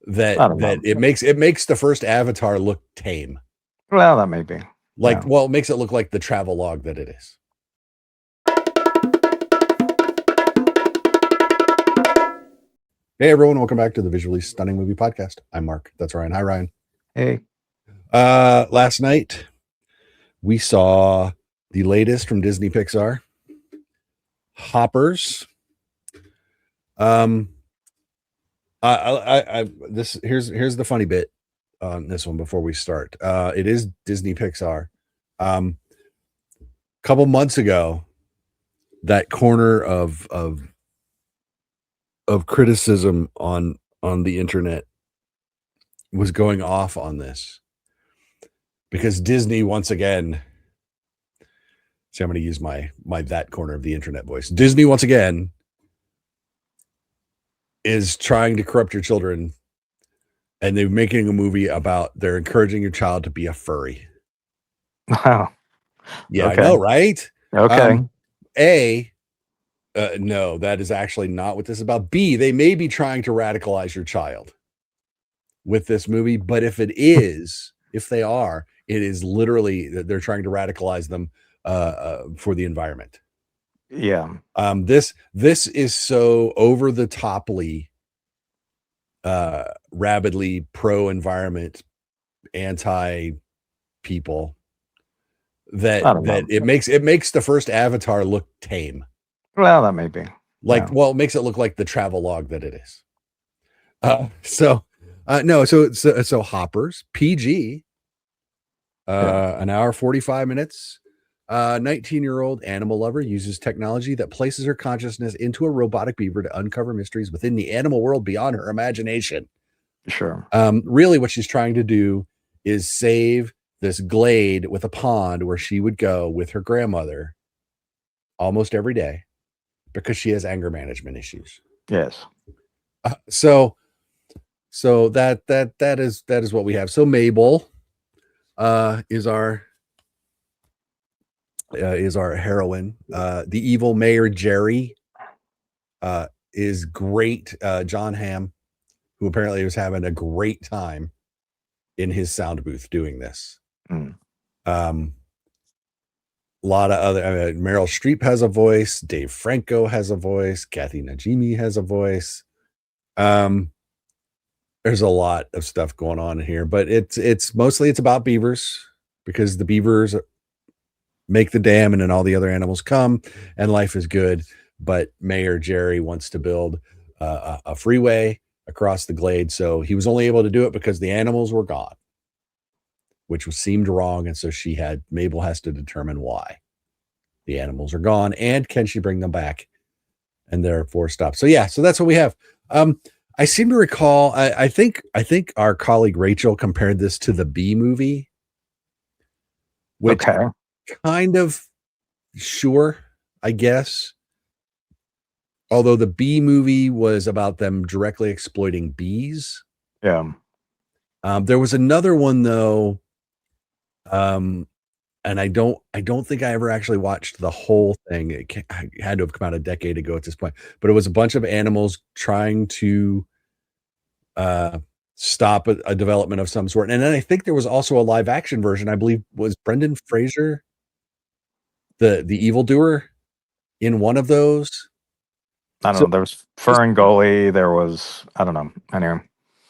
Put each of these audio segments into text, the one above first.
that I don't know. it makes the first Avatar look tame. Well, that may be. Like, well, it makes it look like the travel log that it is. Hey everyone, welcome back to the Visually Stunning Movie Podcast. I'm Mark. That's Ryan. Hi Ryan. Hey. Last night we saw the latest from Disney Pixar, Hoppers. Here's the funny bit on this one before we start. It is Disney Pixar. Couple months ago, that corner of criticism on the internet was going off on this because Disney once again. See, I'm going to use my that corner of the internet voice. Disney once again is trying to corrupt your children, and they're making a movie about they're encouraging your child to be a furry. Wow. Yeah, okay. I know, right? Okay. No, that is actually not what this is about. B, they may be trying to radicalize your child with this movie, but if it is, if they are, it is literally that they're trying to radicalize them for the environment. Yeah. This is so over the toply, rabidly pro environment, anti people that it makes the first Avatar look tame. Well, that may be. Like, well, it makes it look like the travel log that it is. So Hoppers, PG, an hour 45 minutes. 19-year-old animal lover uses technology that places her consciousness into a robotic beaver to uncover mysteries within the animal world beyond her imagination. Sure. Really what she's trying to do is save this glade with a pond where she would go with her grandmother almost every day because she has anger management issues. Yes. So that is what we have. So Mabel is our heroine. The evil Mayor Jerry is great. John Hamm, who apparently was having a great time in his sound booth doing this. A lot of other Meryl Streep has a voice. Dave Franco has a voice. Kathy Najimy has a voice. There's a lot of stuff going on in here, but it's mostly about beavers because the beavers make the dam and then all the other animals come and life is good. But Mayor Jerry wants to build a freeway across the glade. So he was only able to do it because the animals were gone, which seemed wrong. And so Mabel has to determine why the animals are gone and can she bring them back, and therefore stop. So yeah, so that's what we have. I seem to recall, I think our colleague Rachel compared this to the Bee movie, which kind of sure, I guess. Although the Bee movie was about them directly exploiting bees. Yeah. There was another one though, and I don't think I ever actually watched the whole thing. It had to have come out a decade ago at this point, but it was a bunch of animals trying to stop a development of some sort. And then I think there was also a live action version. I believe was Brendan Fraser, the evildoer, in one of those. I don't know. There was Ferngully. There was, I don't know. Anyway.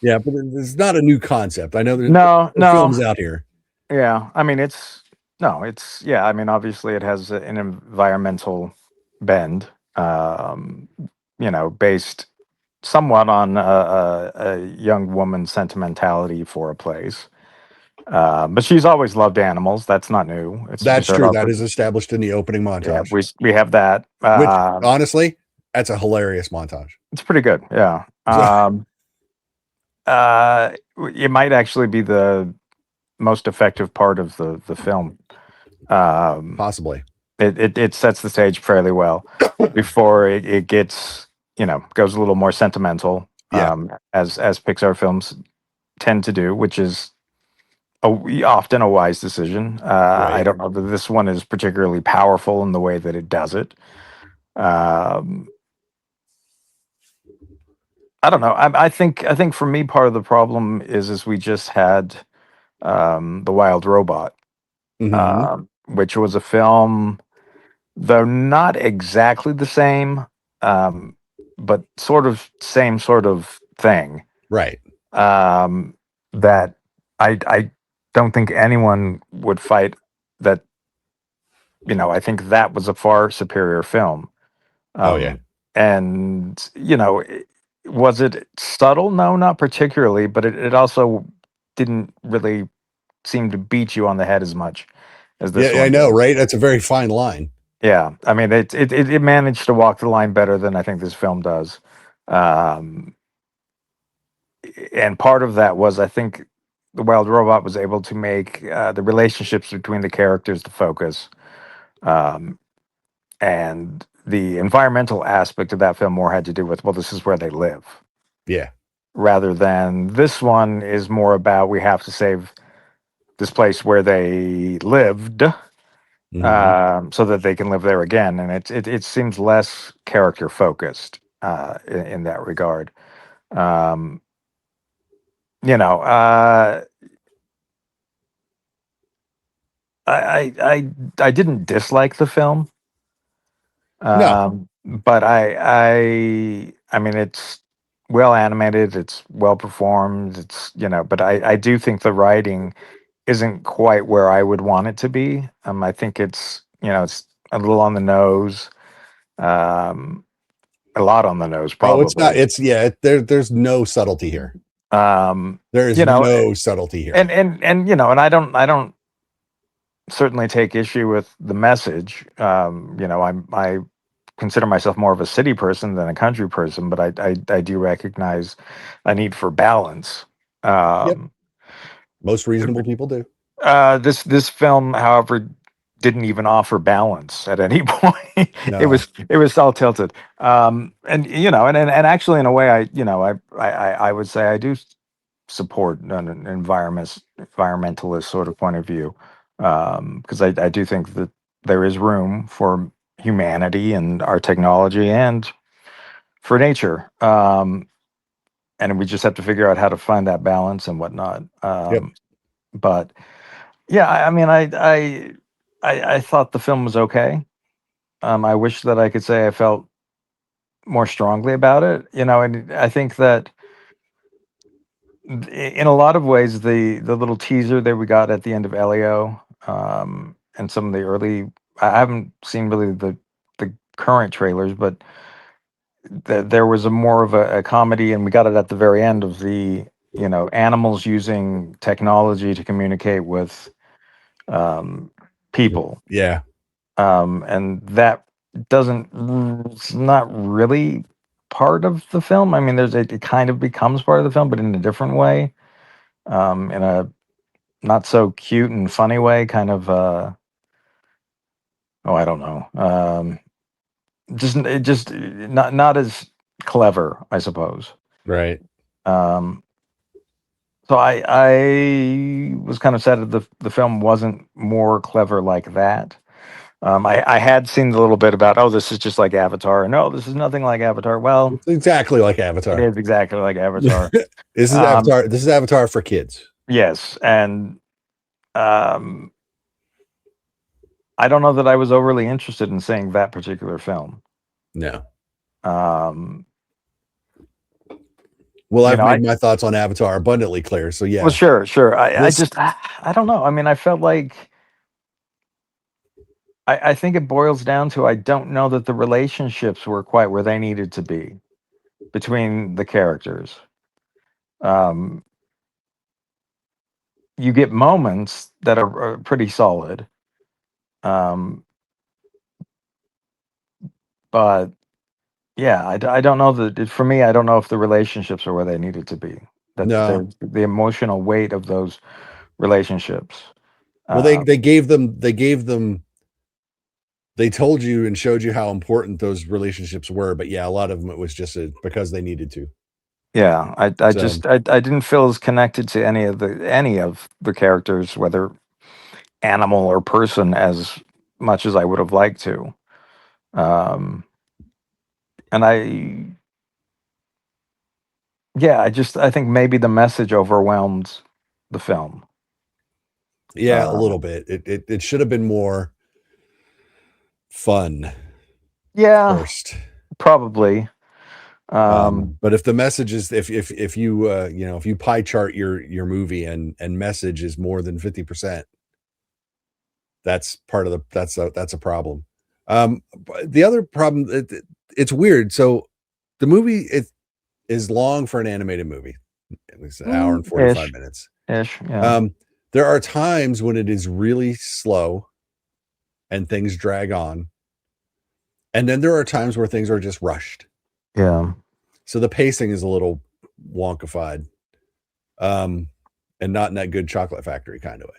Yeah, but it's not a new concept. I know there's films out here. Yeah. I mean, I mean, obviously it has an environmental bend, based somewhat on a young woman's sentimentality for a place. But she's always loved animals. That's not new. That's true. That is established in the opening montage. Yeah, we have that. Which, honestly, that's a hilarious montage. It's pretty good. Yeah. It might actually be the most effective part of the film. Possibly. It sets the stage fairly well before it gets, goes a little more sentimental. As Pixar films tend to do, which is often a wise decision. Right. I don't know that this one is particularly powerful in the way that it does it. I don't know. I think for me, part of the problem is we just had the Wild Robot, Hmm. which was a film, though not exactly the same, um, but sort of same sort of thing. Right. Um, that I don't think anyone would fight that. I think that was a far superior film. Oh yeah. And was it subtle? No, not particularly, but it also didn't really seem to beat you on the head as much as this Yeah, I one know, did. right? That's a very fine line. Yeah, I mean, it managed to walk the line better than I think this film does. Um, and part of that was, I think, the Wild Robot was able to make the relationships between the characters the focus, um, and the environmental aspect of that film more had to do with, well, this is where they live, Yeah. rather than this one is more about, we have to save this place where they lived, Hmm. so that they can live there again. And it seems less character focused in that regard. Um, you know, uh, I didn't dislike the film, No. but I mean, it's well animated, it's well performed, but I do think the writing isn't quite where I would want it to be. I think it's a little on the nose, um, a lot on the nose, Oh, it's not. probably. It's yeah. There's no subtlety here. Um, There is you know, no subtlety here. and I don't certainly take issue with the message. I consider myself more of a city person than a country person, but I do recognize a need for balance. Yep. Um, Most reasonable people do. this film, however, didn't even offer balance at any point. No. It was all tilted. And actually, in a way, I would say I do support an environmentalist sort of point of view, because I do think that there is room for humanity and our technology and for nature, and we just have to figure out how to find that balance and whatnot. Yep. But yeah, I mean, I thought the film was okay. I wish that I could say I felt more strongly about it, and I think that in a lot of ways, the little teaser that we got at the end of Elio, and some of the early, I haven't seen really the current trailers, but there was a more of a comedy, and we got it at the very end of the animals using technology to communicate with um, people. Yeah. And that it's not really part of the film. I mean, it kind of becomes part of the film, but in a different way, in a not so cute and funny way, kind of. Oh, I don't know. Just not as clever, I suppose. Right. Um, so I was kind of sad that the film wasn't more clever like that. I had seen a little bit about, oh, this is just like Avatar. No, this is nothing like Avatar. Well, It's exactly like it Avatar. is exactly like Avatar. This is Um, Avatar. This is Avatar for kids. yes, and um, I don't know that I was overly interested in seeing that particular film. No. Um, Well, I've I made my thoughts on Avatar abundantly clear. So well, yeah, sure. I this just I don't know. I mean, I felt like I think it boils down to, I don't know that the relationships were quite where they needed to be between the characters. Um, you get moments that are pretty solid, um, but yeah, I don't know for me. I don't know if the relationships are where they needed to be. That no. there's the emotional weight of those relationships. Well, Uh, they told you and showed you how important those relationships were, but yeah, a lot of them it was just because they needed to. yeah, So I didn't feel as connected to any of the characters, whether animal or person, as much as I would have liked to. Um, and Yeah, I think maybe the message overwhelmed the film. Yeah, a little bit. It should have been more fun Yeah, first. probably. But if the message is if you if you pie chart your movie and message is more than 50%, that's part of the that's a problem. The other problem, it's weird. So the movie is long for an animated movie. At least an hour and 45 Ish, minutes. ish. Yeah, Um, there are times when it is really slow and things drag on, and then there are times where things are just rushed. yeah, So the pacing is a little wonkified, um, and not in that good Chocolate Factory kind of way.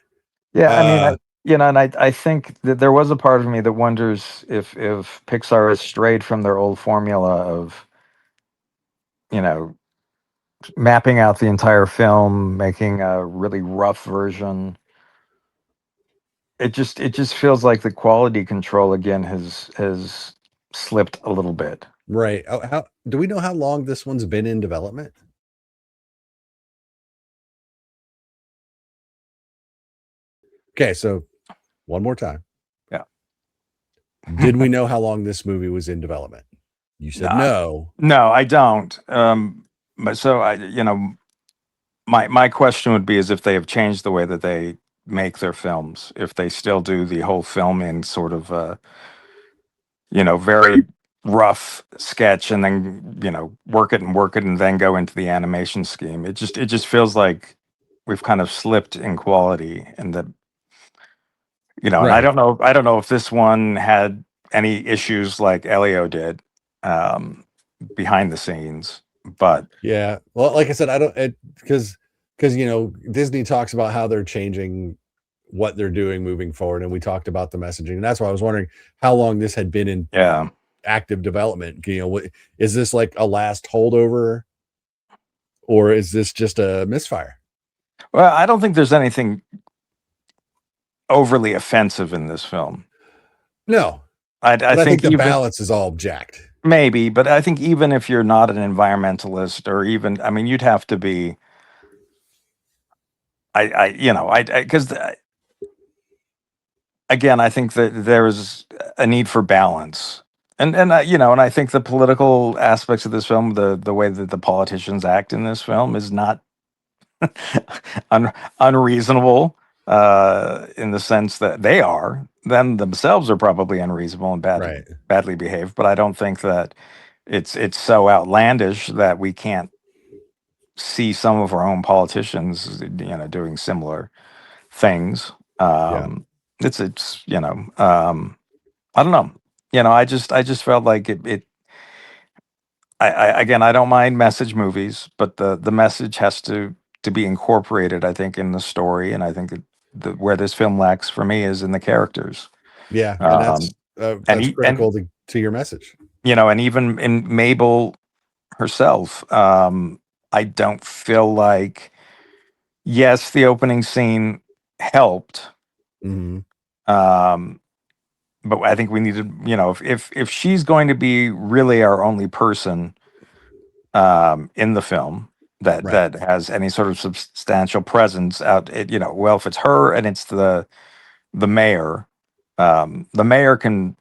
yeah. I mean, Uh, and I think that there was a part of me that wonders if Pixar has strayed from their old formula of you know mapping out the entire film, making a really rough version. It just feels like the quality control again has slipped a little bit. right. Oh, how do we know how long this one's been in development? Okay, so one more time. Yeah. Did we know how long this movie was in development? You said No, no. no, I don't. But so my question would be is if they have changed the way that they make their films, if they still do the whole film in sort of very rough sketch and then work it and then go into the animation scheme. It just feels like we've kind of slipped in quality, and that and Right. I don't know if this one had any issues like Elio did um, behind the scenes, but Yeah. Well, like I said, I don't because Disney talks about how they're changing what they're doing moving forward, and we talked about the messaging, and that's why I was wondering how long this had been in yeah. active development. Is this like a last holdover, or is this just a misfire? Well, I don't think there's anything overly offensive in this film. No, I but I think think the even balance is all jacked. maybe, but I think even if you're not an environmentalist, or even, I mean, you'd have to be. Because again, I think that there's a need for balance, and I think the political aspects of this film, the way that the politicians act in this film, is not un, unreasonable. In the sense that they are, them themselves are probably unreasonable and Right. badly behaved, but I don't think that it's so outlandish that we can't see some of our own politicians, doing similar things. Yeah. I don't know. I just felt like it. Again, I don't mind message movies, but the message has to be incorporated, I think, in the story, and I think where this film lacks for me is in the characters. Yeah, and Um, and that's he, and critical to your message. and even in Mabel herself, I don't feel like, yes, the opening scene helped. Mhm. Um, but I think we need to, if she's going to be really our only person in the film Right. that has any sort of substantial presence out, well, if it's her and it's the mayor, the mayor can,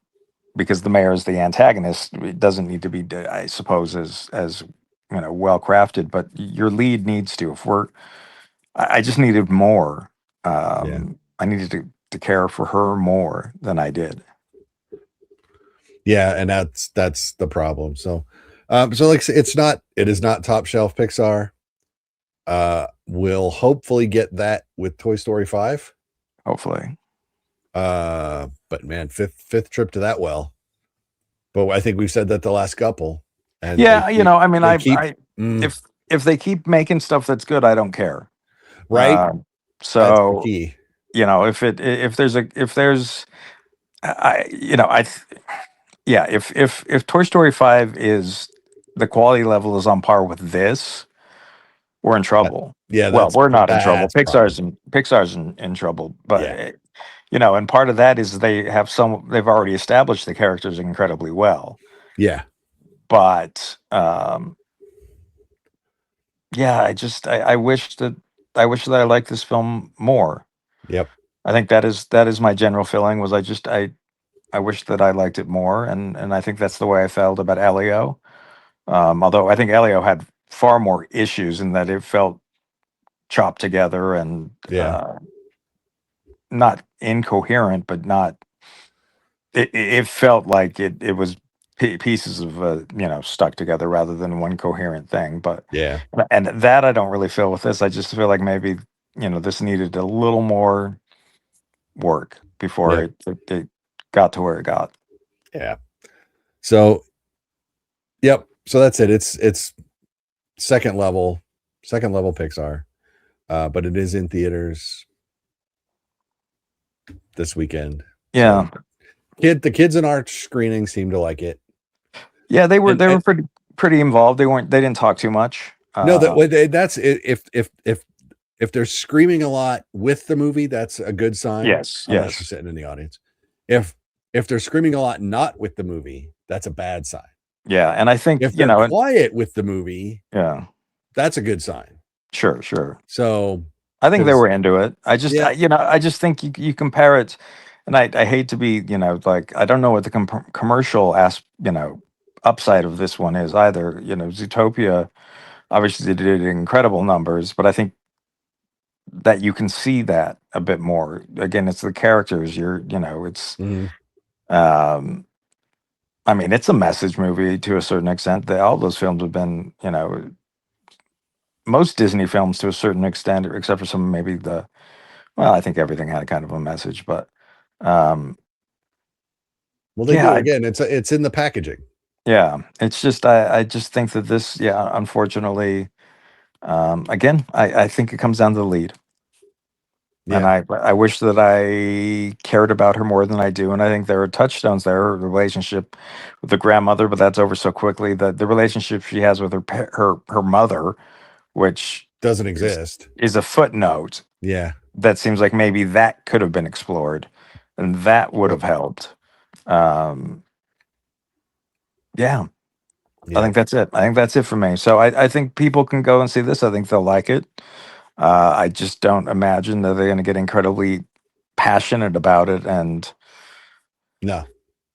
because the mayor is the antagonist, it doesn't need to be, I suppose, as well crafted, but your lead needs to. If we're, I just needed more. Yeah. I needed to care for her more than I did. Yeah, and that's the problem. So like I say, it is not top shelf Pixar. We'll hopefully get that with Toy Story 5. Hopefully. But man, fifth trip to that well. But I think we've said that the last couple, and Yeah, I mean, they keep if if they keep making stuff that's good, I don't care. right. Um, That's the so key. if there's I yeah, if Toy Story 5 is the quality level is on par with this, we're in That, trouble. yeah, Well, we're not in trouble. that's a problem. Pixar's in trouble, but Yeah, and part of that is they've already established the characters incredibly well, yeah, but yeah, I wish that I liked this film more. Yep. I think that is my general feeling. Was I wish that I liked it more, and I think that's the way I felt about Elio. Although I think Elio had far more issues in that it felt chopped together and Yeah. not incoherent, but not. It felt like it was pieces of stuck together rather than one coherent thing. But Yeah. and that I don't really feel with this. I just feel like maybe this needed a little more work before Yep. it got to where it got. Yeah. So, yep. So that's it. It's second level Pixar, but it is in theaters this weekend. Yeah, So, the kids in our screening seem to like it, yeah, they were and, they were pretty involved. They didn't talk too much. no, that's if they're screaming a lot with the movie, that's a good sign. Yes, Unless you're yes, sitting in the audience, if they're screaming a lot not with the movie, that's a bad sign. yeah, and I think If they're quiet with the movie, yeah, that's a good sign. sure. So, I think they because were into it. yeah, I just think you compare it, and I hate to be, like I don't know what the commercial upside of this one is either. Zootopia obviously did incredible numbers, but I think that you can see that a bit more. Again, it's the characters. It's mhm, um, I mean, it's a message movie to a certain extent. All those films have been, most Disney films to a certain extent, except for some maybe well, I think everything had kind of a message, but um, well, they yeah, do. Again, it's in the packaging. yeah, it's just I just think that this, yeah, unfortunately, again, I think it comes down to the lead, and Yeah. I wish that I cared about her more than I do, and I think there are touchstones there, her relationship with the grandmother, but that's over so quickly. The relationship she has with her mother, which Doesn't is exist. is a footnote Yeah. that seems like maybe that could have been explored, and that would have helped. Um, yeah, I Yeah. think that's it. I think that's it for me. So I think people can go and see this. I think they'll like it. I just don't imagine that they're going to get incredibly passionate about it. And No.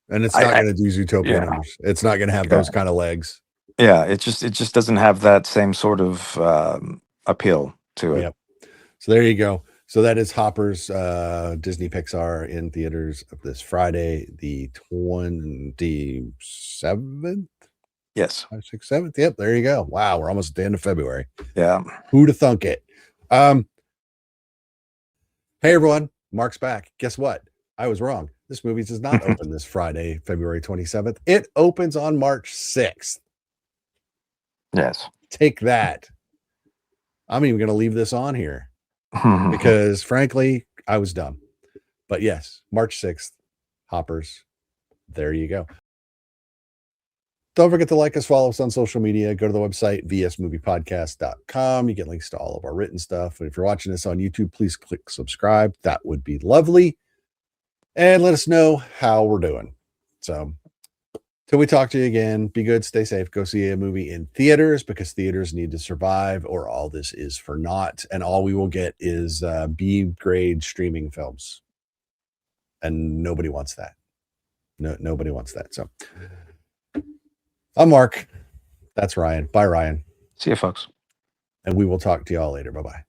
And it's not I going to do Zootopia yeah, numbers. It's not going to have yeah, those kind of legs. yeah. It just doesn't have that same sort of appeal to it. Yep. So there you go. So that is Hopper's Disney Pixar in theaters of this Friday, the 27th. Yes. 5, 6, 7th. Yep, there you go. Wow, we're almost at the end of February. Yeah. Who'd have thunk it? Um, hey everyone, Mark's back. Guess what? I was wrong. This movie does not open this Friday, February 27th. It opens on March 6th. Yes. Take that. I'm even going to leave this on here because frankly, I was dumb. But yes, March 6th, Hoppers. There you go. Don't forget to like us, follow us on social media. Go to the website, vsmoviepodcast.com. You get links to all of our written stuff. And if you're watching this on YouTube, please click subscribe. That would be lovely. And let us know how we're doing. So, till we talk to you again, be good, stay safe, go see a movie in theaters because theaters need to survive or all this is for naught. And all we will get is B grade streaming films. And nobody wants that. No, nobody wants that. So, I'm Mark. That's Ryan. Bye, Ryan. See you, folks. And we will talk to y'all later. Bye bye.